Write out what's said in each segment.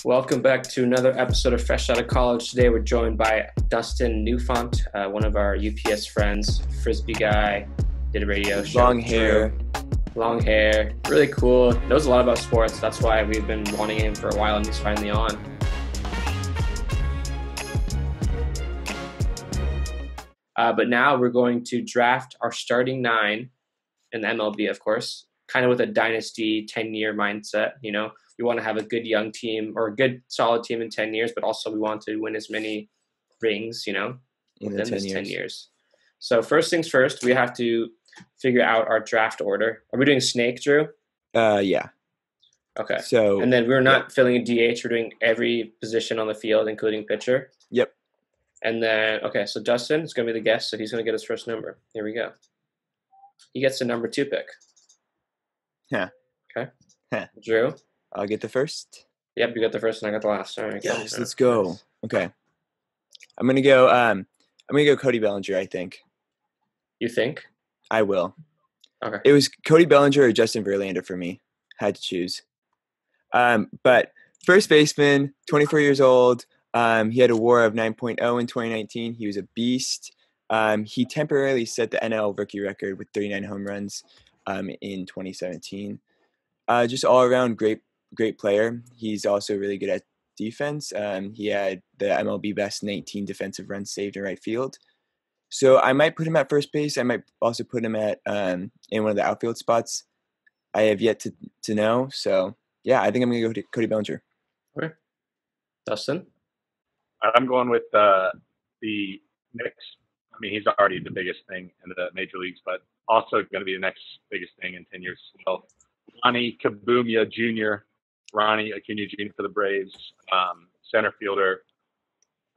Welcome back to another episode of Fresh Out of College. Today we're joined by Destin Newfont, one of our UPS friends, Frisbee guy, did a radio show. Long hair. Long hair, really cool. Knows a lot about sports. That's why we've been wanting him for a while and he's finally on. But now we're going to draft our starting 9 in the MLB, of course, kind of with a dynasty 10-year mindset. You know, we want to have a good young team or a good solid team in 10 years, but also we want to win as many rings, you know, within this 10 years. So first things first, we have to figure out our draft order. Are we doing snake, Drew? Yeah. Okay. So, and then we're not filling a DH. We're doing every position on the field, including pitcher. Yep. And then, okay, so Dustin is going to be the guest, so he's going to get his first number. Here we go. He gets the number 2 pick. Yeah. Okay. Huh. Drew? I'll get the first. Yep, you got the first and I got the last. All right. Yes, let's go. Okay. I'm gonna go Cody Bellinger, I think. You think? I will. Okay. It was Cody Bellinger or Justin Verlander for me. Had to choose. But first baseman, 24 years old. He had a WAR of 9.0 in 2019. He was a beast. He temporarily set the NL rookie record with 39 home runs in 2017. Just all around great player. He's also really good at defense. He had the MLB best 19 defensive runs saved in right field. So I might put him at first base. I might also put him at in one of the outfield spots. I have yet to know. So yeah, I think I'm gonna go to Cody Bellinger. Okay. Dustin? I'm going with the Knicks. I mean, he's already the biggest thing in the major leagues, but also going to be the next biggest thing in 10 years as well. Ronnie Kaboomia Jr., Ronnie Acuna Jr. for the Braves, center fielder,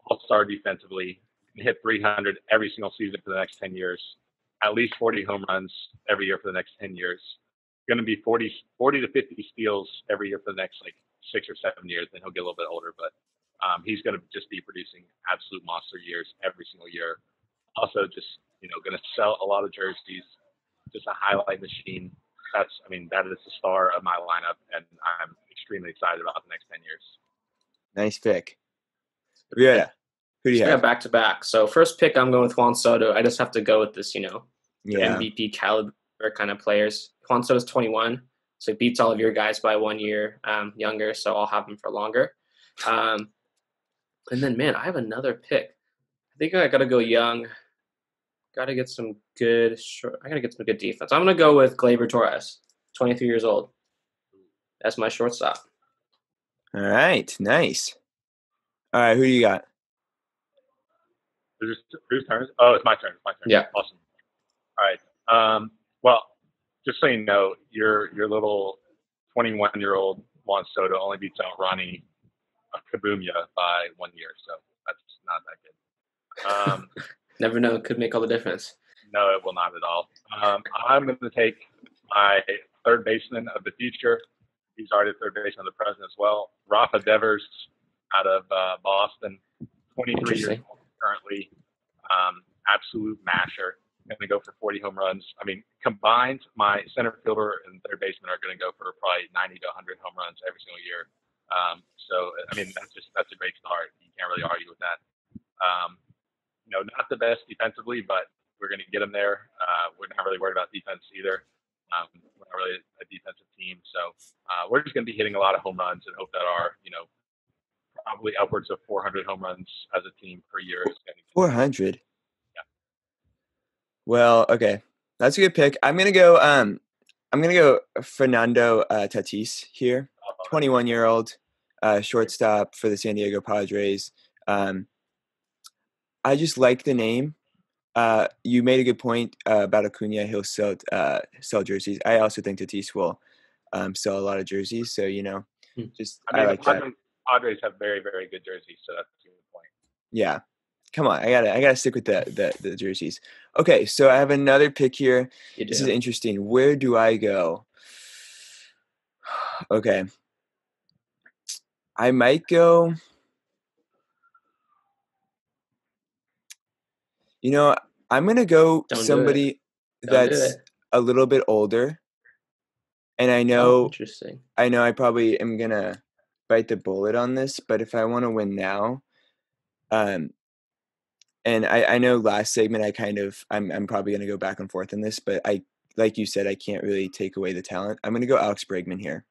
all-star defensively, can hit 300 every single season for the next 10 years, at least 40 home runs every year for the next 10 years. Going to be 40 to 50 steals every year for the next 6 or 7 years. Then he'll get a little bit older, but he's going to just be producing absolute monster years every single year. Also, just going to sell a lot of jerseys. Just a highlight machine. That is the star of my lineup, and I'm extremely excited about the next 10 years. Nice pick. Ryota, who do you have? Back to back. So first pick, I'm going with Juan Soto. I just have to go with this, MVP caliber kind of players. Juan Soto's 21, so he beats all of your guys by 1 year younger, so I'll have him for longer. And then, man, I have another pick. I think I got to go young. Got to get some good defense. I'm going to go with Gleyber Torres, 23 years old. That's my shortstop. All right, nice. All right, who do you got? Whose turn? Oh, it's my turn. Yeah. Awesome. All right. Well, just so you know, your little 21-year-old Juan Soto only beats out Ronnie Kaboomia by 1 year, so that's not that good. Never know. It could make all the difference. No, it will not at all. I'm going to take my third baseman of the future. He's already the third baseman of the present as well. Rafa Devers out of Boston, 23 years old currently. Absolute masher. Going to go for 40 home runs. I mean, combined, my center fielder and third baseman are going to go for probably 90 to 100 home runs every single year. That's a great start. You can't really argue with that. Not the best defensively, but we're going to get them there. We're not really worried about defense either. We're not really a defensive team. So we're just going to be hitting a lot of home runs and hope that our, probably upwards of 400 home runs as a team per year. 400? Yeah. Well, okay. That's a good pick. I'm going to go Fernando Tatis here. 21-year-old shortstop for the San Diego Padres. I just like the name. You made a good point about Acuna. He'll sell jerseys. I also think Tatis will sell a lot of jerseys. So I like that. Padres have very, very good jerseys, so that's a good point. Yeah, come on. I gotta stick with the jerseys. Okay, so I have another pick here. This is interesting. Where do I go? Okay, I might go. I'm going to go somebody that's a little bit older. And I know, interesting. I know I probably am going to bite the bullet on this, but if I want to win now, and I know last segment I'm probably going to go back and forth on this, but like you said, I can't really take away the talent. I'm going to go Alex Bregman here.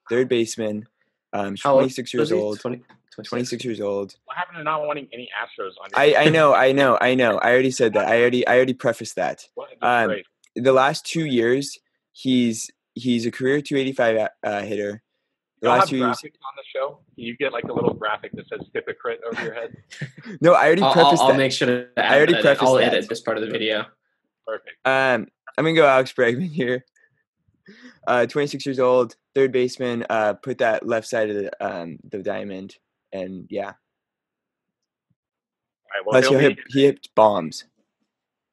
Third baseman, How 26 years old? 26 years old. What happened to not wanting any Astros on your I know. I already said that. I already prefaced that. The last 2 years, he's a career 285 hitter. The Y'all last have 2 years. graphics on the show? Can you get like a little graphic that says hypocrite over your head? No, I already prefaced that. I'll make sure to add I already that. prefaced I'll that. edit this part of the video. Perfect. I'm gonna go Alex Bregman here. 26 years old, third baseman. Put that left side of the diamond, and yeah. All right, well, Plus, he hit bombs.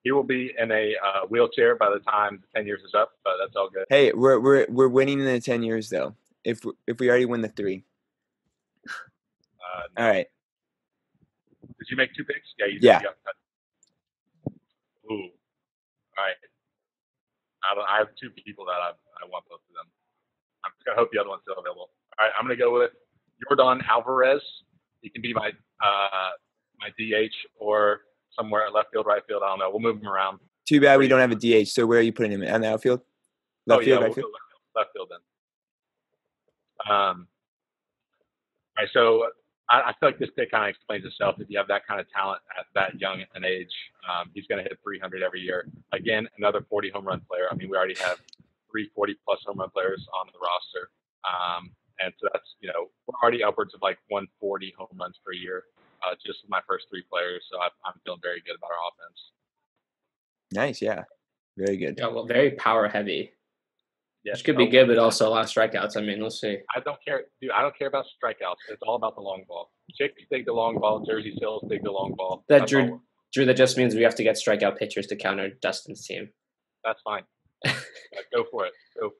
He will be in a wheelchair by the time the 10 years is up, but that's all good. Hey, we're winning in the 10 years though. If we already win the 3. No. All right. Did you make 2 picks? Yeah, you did. Yeah. Ooh. All right. I have 2 people that I want both of them. I hope the other one's still available. All right, I'm going to go with Yordan Alvarez. He can be my DH or somewhere at left field, right field. I don't know. We'll move him around. Too bad we don't have a DH. So where are you putting him? On the outfield? Left field, right field? Left field then. All right, so I feel like this pick kind of explains itself. If you have that kind of talent at that young an age, he's going to hit 300 every year. Again, another 40 home run player. I mean, we already have 3 40-plus home run players on the roster. And so that's, we're already upwards of like 140 home runs per year just with my first 3 players. So I'm feeling very good about our offense. Nice, yeah. Very good. Yeah, well, very power heavy. Yeah, which could be good, but also a lot of strikeouts. I mean, we'll see. I don't care, dude. I don't care about strikeouts. It's all about the long ball. Chicks dig the long ball. Jersey Seals dig the long ball. Drew, that just means we have to get strikeout pitchers to counter Dustin's team. That's fine. Go for it. All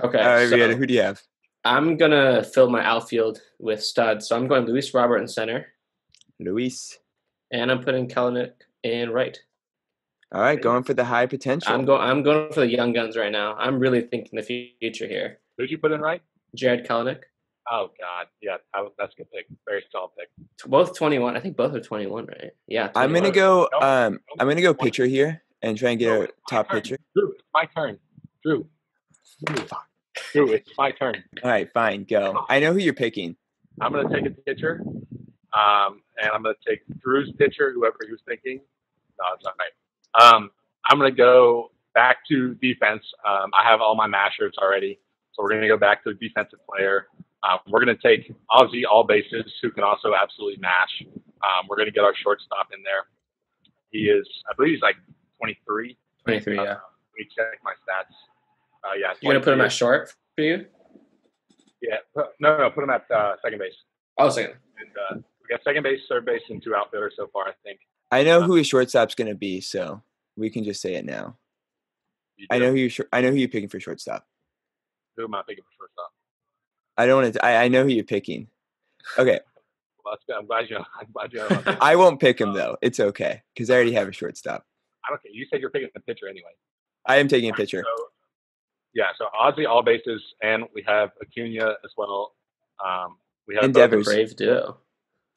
Okay. right, Ryota, who do you have? I'm going to fill my outfield with studs. So I'm going Luis Robert in center. Luis. And I'm putting Kelenic in right. All right, going for the high potential. I'm going for the young guns right now. I'm really thinking the future here. Who'd you put in right? Jared Kelenic. Oh God, yeah, that's a good pick. Very solid pick. Both 21. I think both are 21, right? Yeah. 21. I'm gonna go. I'm gonna go pitcher here and try and get a top pitcher. Drew, it's my turn. Drew, it's my turn. All right, fine, go. I know who you're picking. I'm gonna take a pitcher, and I'm gonna take Drew's pitcher, whoever he was thinking. No, it's not right. I'm going to go back to defense. I have all my mashers already, so we're going to go back to a defensive player. We're going to take Ozzy all bases, who can also absolutely mash. We're going to get our shortstop in there. He is, I believe he's like 23. 23, yeah. Let me check my stats. Yeah. You're going to put him at short for you? Yeah. No, put him at second base. Oh, second. And we got second base, third base, and 2 outfielders so far, I think. I know who his shortstop's going to be, so we can just say it now. I know who you're picking for shortstop. Who am I picking for shortstop? I don't want to. I know who you're picking. Okay. Well, that's good. I'm glad you know. I won't pick him though. It's okay because I already have a shortstop. I don't care. You said you're picking a pitcher anyway. I am taking a pitcher. So Ozzy all bases, and we have Acuna as well. We have Endeavors. Brave duo.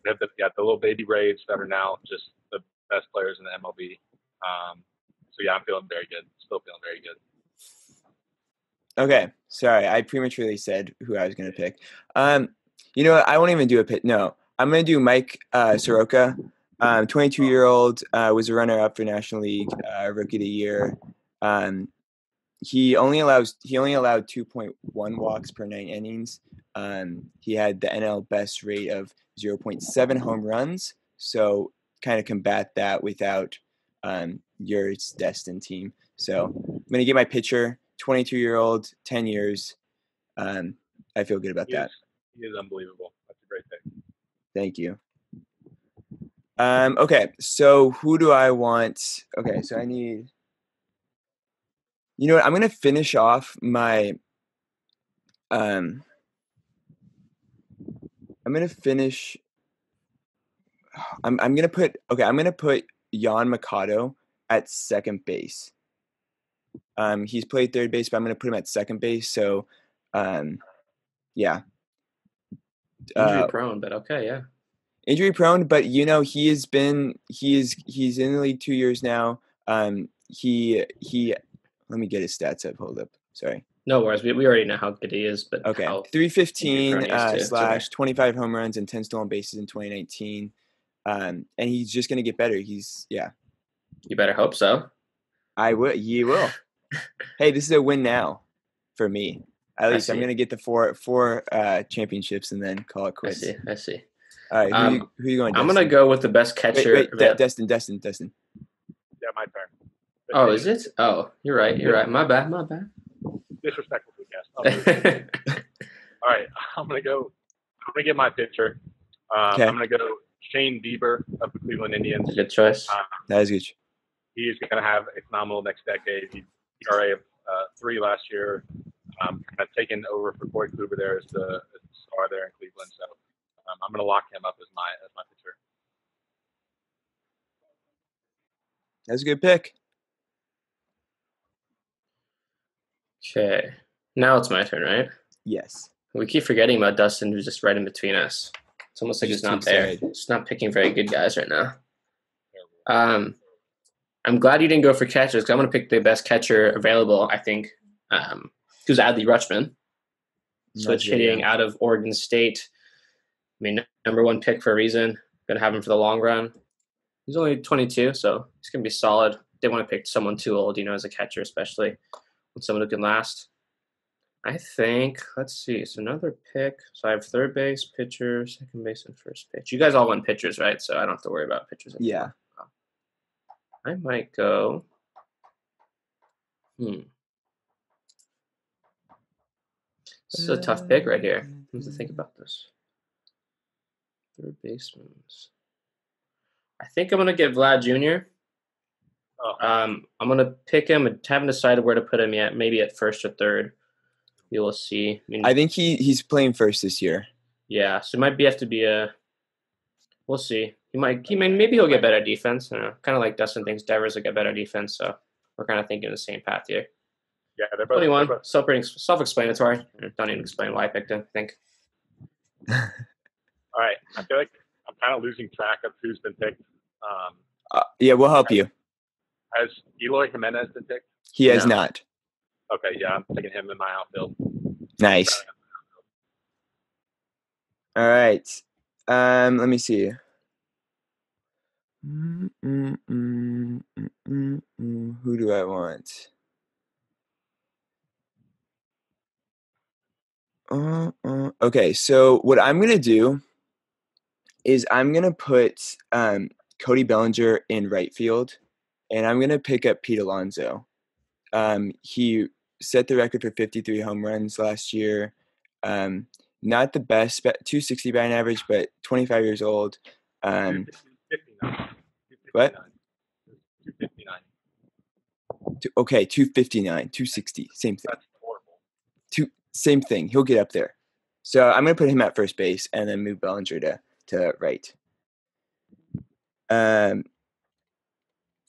We have the little baby Braves that are now just the best players in the MLB. So yeah, I'm feeling very good. Still feeling very good. Okay, sorry, I prematurely said who I was going to pick. You know what? I won't even do a pick. No, I'm going to do Mike Soroka. 22-year-old, was a runner-up for National League Rookie of the Year. He only allowed 2.1 walks per 9 innings. He had the NL best rate of 0.7 home runs. So kind of combat that without your Destin team. So I'm going to get my pitcher, 22-year-old, 10 years. I feel good about that. He is unbelievable. That's a great pick. Thank you. Okay, so who do I want? Okay, so I need... You know what? I'm going to finish off my... I'm going to finish... I'm going to put... Okay, I'm going to put Jan Mikado at second base. He's played third base, but I'm going to put him at second base. So, yeah. Injury prone, but okay, yeah. Injury prone, but he's in the league 2 years now. He let me get his stats up. Hold up. Sorry. No worries. We already know how good he is, but okay. how 315 slash 25 home runs and 10 stolen bases in 2019. And he's just going to get better. You better hope so. You will. Hey, this is a win now for me. At least I'm going to get the four championships and then call it quits. I see. All right, who are you going? I'm going to go with the best catcher. Wait, Destin. Yeah, my turn. Oh, is it? Oh, you're right. My bad. Disrespectful guest. All right, I'm gonna get my pitcher. Okay. I'm gonna go Shane Bieber of the Cleveland Indians. Good choice. That is good. He is gonna have a phenomenal next decade. He ERA of 3 last year. Kind of taken over for Corey Kluber there as the star there in Cleveland. So I'm gonna lock him up as my pitcher. That's a good pick. Okay. Now it's my turn, right? Yes. We keep forgetting about Dustin, who's just right in between us. It's almost like he's not there. He's not picking very good guys right now. I'm glad you didn't go for catchers because I'm going to pick the best catcher available, I think, who's Adley Rutschman. Switch hitting out of Oregon State. I mean, number 1 pick for a reason. Going to have him for the long run. He's only 22, so he's going to be solid. They want to pick someone too old, as a catcher, especially with someone who can last. I think, let's see, so another pick. So I have third base, pitcher, second base, and first pitch. You guys all went pitchers, right? So I don't have to worry about pitchers anymore. Yeah. I might go. This is a tough pick right here. I have to think about this. Third baseman. I think I'm going to get Vlad Jr. I'm going to pick him and haven't decided where to put him yet. Maybe at first or third. You will see. I think he's playing first this year. Yeah, so it might have to be a. We'll see. Maybe he'll get better defense. I don't know. Kind of like Dustin thinks Devers will get better defense. So we're kind of thinking the same path here. Yeah, they're both 21. Self-explanatory. I don't even explain why I picked him. I think. All right, I feel like I'm kind of losing track of who's been picked. Yeah, we'll help you. Has Eloy Jimenez been picked? He has not. Okay, yeah, I'm taking him in my outfield. Nice. All right. Let me see. Who do I want? Okay, so what I'm gonna do is I'm gonna put Cody Bellinger in right field, and I'm gonna pick up Pete Alonso. He set the record for 53 home runs last year. Not the best, 260 batting average, but 25 years old. 259. What? 259. Okay, 259, 260, same thing. That's horrible. Same thing. He'll get up there. So I'm going to put him at first base and then move Bellinger to right.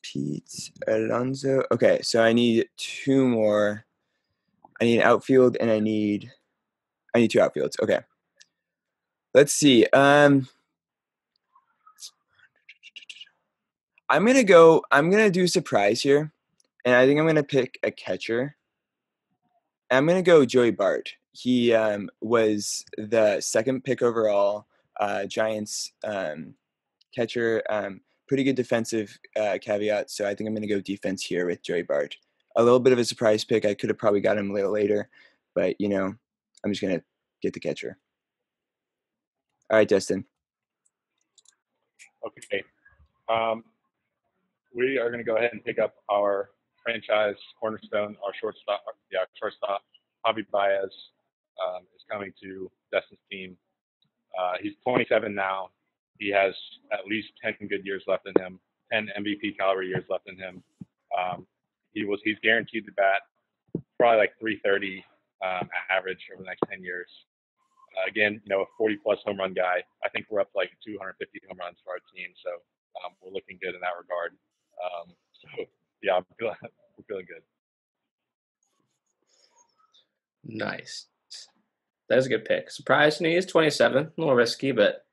Pete Alonso. Okay, so I need 2 more. I need an outfield and I need 2 outfields. Okay. Let's see. I'm going to do a surprise here. And I think I'm going to pick a catcher. I'm going to go Joey Bart. He was the 2nd pick overall, Giants catcher. Pretty good defensive caveat, so I think I'm going to go defense here with Joey Bart. A little bit of a surprise pick. I could have probably got him a little later, but, I'm just going to get the catcher. All right, Destin. Okay. We are going to go ahead and pick up our franchise cornerstone, our shortstop. Javi Baez is coming to Destin's team. He's 27 now. He has at least 10 good years left in him, 10 MVP caliber years left in him. He's guaranteed to bat probably like 330 average over the next 10 years. Again, a 40-plus home run guy. I think we're up to like 250 home runs for our team, so we're looking good in that regard. Yeah, we're feeling good. Nice. That is a good pick. Surprised me. He's 27. A little risky, but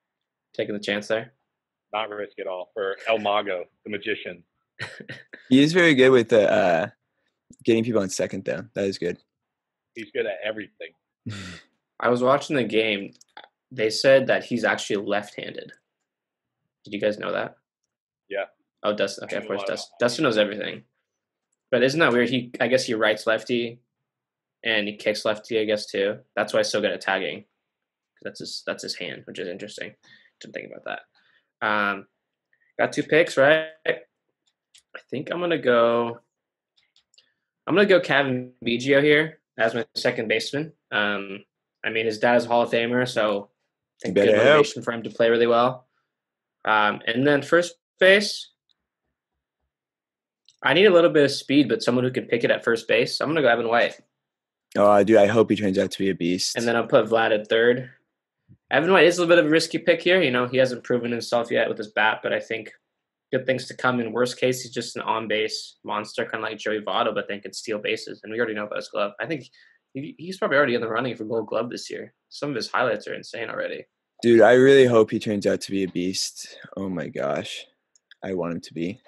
taking the chance there. Not risky at all for El Mago, the magician. He is very good with the getting people on second, though. That is good. He's good at everything. I was watching the game. They said that he's actually left-handed. Did you guys know that? Yeah. Oh, Dustin. Okay, of course, Dustin knows everything. But isn't that weird? I guess he writes lefty, and he kicks lefty, I guess, too. That's why he's so good at tagging. That's his hand, which is interesting. Didn't think about that. Got 2 picks, right? I think I'm gonna go Kevin Biggio here as my second baseman. I mean, his dad is a Hall of Famer, so I think good motivation for him to play really well. And then first base, I need a little bit of speed, but someone who can pick it at first base. I'm gonna go Evan White. Oh, dude, I hope he turns out to be a beast. And then I'll put Vlad at third. Evan White is a little bit of a risky pick here. He hasn't proven himself yet with his bat, but I think good things to come. In worst case, he's just an on-base monster, kind of like Joey Votto, but then can steal bases. And we already know about his glove. I think he's probably already in the running for Gold Glove this year. Some of his highlights are insane already. Dude, I really hope he turns out to be a beast. Oh my gosh. I want him to be.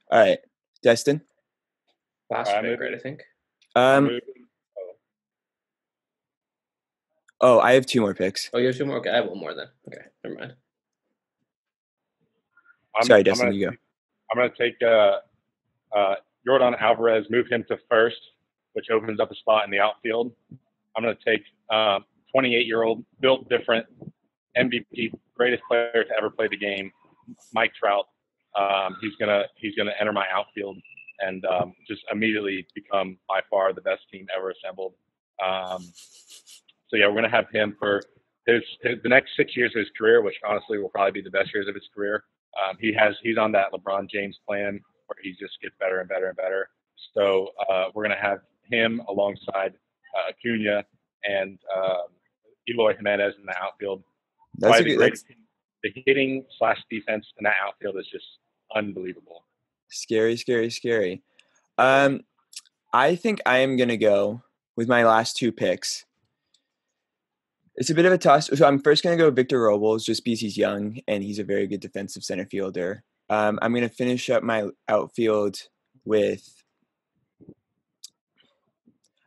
All right. Destin? Last pick, right, I think. Oh, I have 2 more picks. Oh, you have 2 more? Okay, I have 1 more then. Okay, never mind. Sorry, Destin, you go. I'm going to take Yordan Alvarez, move him to first, which opens up a spot in the outfield. I'm going to take 28-year-old, built different, MVP, greatest player to ever play the game, Mike Trout. He's gonna enter my outfield and just immediately become by far the best team ever assembled. So yeah, we're gonna have him for the next 6 years of his career, which honestly will probably be the best years of his career. He's on that LeBron James plan where he just gets better and better and better. So we're gonna have him alongside Acuna and Eloy Jimenez in the outfield. That's a good. The hitting / defense in that outfield is just unbelievable. Scary, scary, scary. I think I am gonna go with my last 2 picks. It's a bit of a toss. So I'm first gonna go Victor Robles, just because he's young and he's a very good defensive center fielder. I'm gonna finish up my outfield with.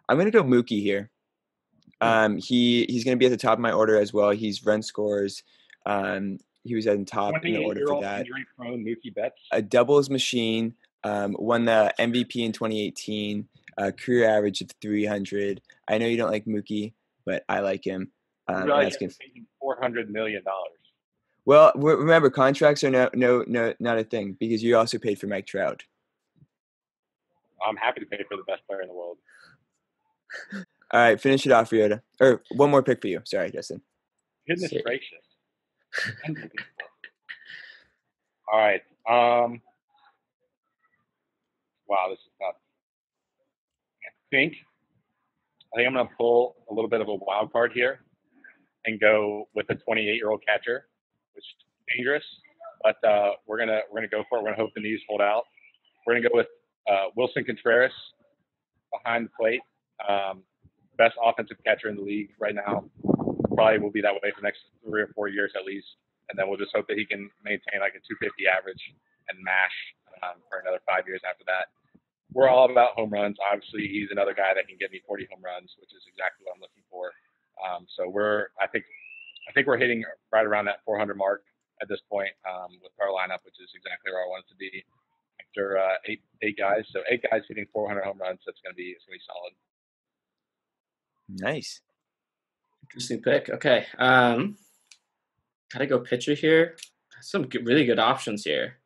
I'm gonna go Mookie here. He's gonna be at the top of my order as well. He's run scores. He was at the top in the order for that. Injury-prone Mookie Betts. A doubles machine. Won the MVP in 2018. Career average of 300. I know you don't like Mookie, but I like him. That's $400 million. Well, remember, contracts are not a thing because you also paid for Mike Trout. I'm happy to pay for the best player in the world. All right, finish it off, Ryota. Or 1 more pick for you. Sorry, Justin. Goodness gracious. All right. Wow, this is tough. I think I'm going to pull a little bit of a wild card here and go with a 28-year-old catcher, which is dangerous, but we're gonna go for it. We're gonna hope the knees hold out. We're gonna go with Wilson Contreras behind the plate. Best offensive catcher in the league right now. Probably will be that way for the next 3 or 4 years at least. And then we'll just hope that he can maintain like a 250 average and mash for another 5 years after that. We're all about home runs. Obviously, he's another guy that can get me 40 home runs, which is exactly what I'm looking for. So I think we're hitting right around that 400 mark at this point with our lineup, which is exactly where I want it to be after eight guys. So 8 guys hitting 400 home runs. It's gonna be solid. Nice. Interesting pick. Okay. Gotta go pitcher here. Some really good options here.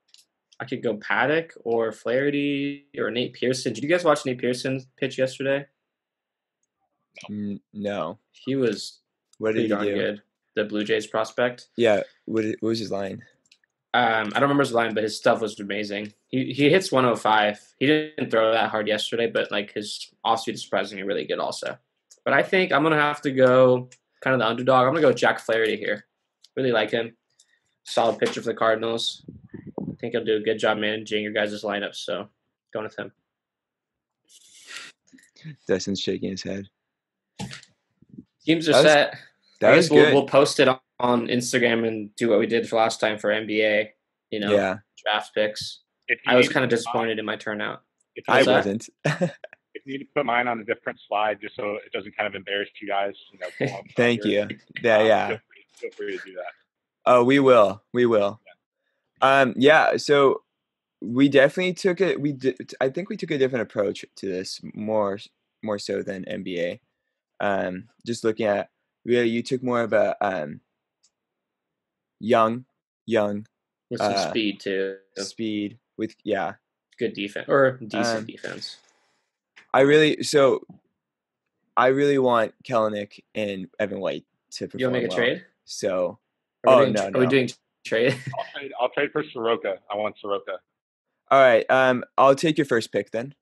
I could go Paddock or Flaherty or Nate Pearson. Did you guys watch Nate Pearson pitch yesterday? No. He was pretty darn good. The Blue Jays prospect. Yeah. What was his line? I don't remember his line, but his stuff was amazing. He hits 105. He didn't throw that hard yesterday, but like his off-speed is surprisingly really good also. But I think I'm going to have to go kind of the underdog. I'm going to go Jack Flaherty here. Really like him. Solid pitcher for the Cardinals. I think he'll do a good job managing your guys' lineup, so going with him. Destin's shaking his head. Teams are set. That I was guess we'll good. we'll post it on Instagram and do what we did for last time for NBA. Draft picks. I was kind of disappointed in my turnout. I wasn't. If you need to put mine on a different slide just so it doesn't kind of embarrass you guys, Thank you. Yeah. Feel free to do that. Oh, we will. Yeah. So we definitely took it. I think we took a different approach to this, more so than NBA. Just looking at, really, you took more of a young with some speed too. Speed with good defense or decent defense. I really want Kellenic and Evan White to perform. You want to make a trade? So, Are we doing trade? I'll trade for Soroka. I want Soroka. All right. I'll take your first pick then.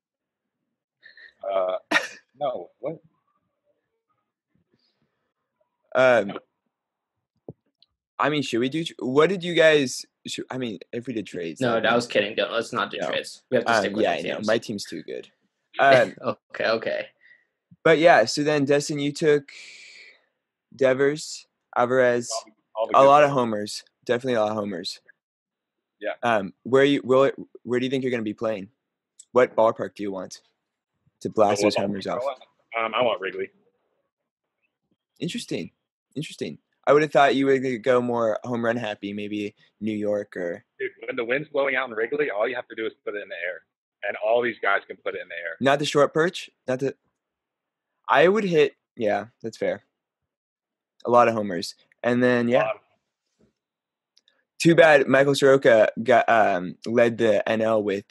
No. What? I mean, should we do? What did you guys? If we did trades. No, I was kidding. Let's not do trades. We have to stick with the teams. My team's too good. Okay. But yeah, so then Destin, you took Devers, Alvarez, a lot of homers. Definitely a lot of homers. Yeah. Where do you think you're going to be playing? What ballpark do you want to blast those homers off? I want Wrigley. Interesting. I would have thought you would go more home run happy, maybe New York or. Dude, when the wind's blowing out in Wrigley, all you have to do is put it in the air, and all these guys can put it in the air. Not the short perch. I would hit. Yeah, that's fair. A lot of homers, and then Too bad Michael Soroka got led the NL with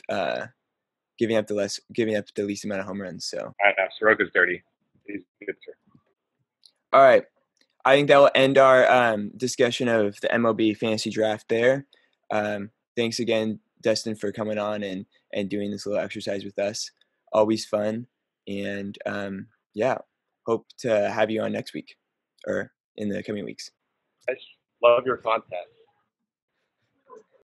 giving up the least amount of home runs. So I know Soroka's dirty. He's good, sir. All right. I think that will end our discussion of the MLB fantasy draft there. Thanks again, Destin, for coming on and doing this little exercise with us. Always fun. And hope to have you on next week or in the coming weeks. I love your content.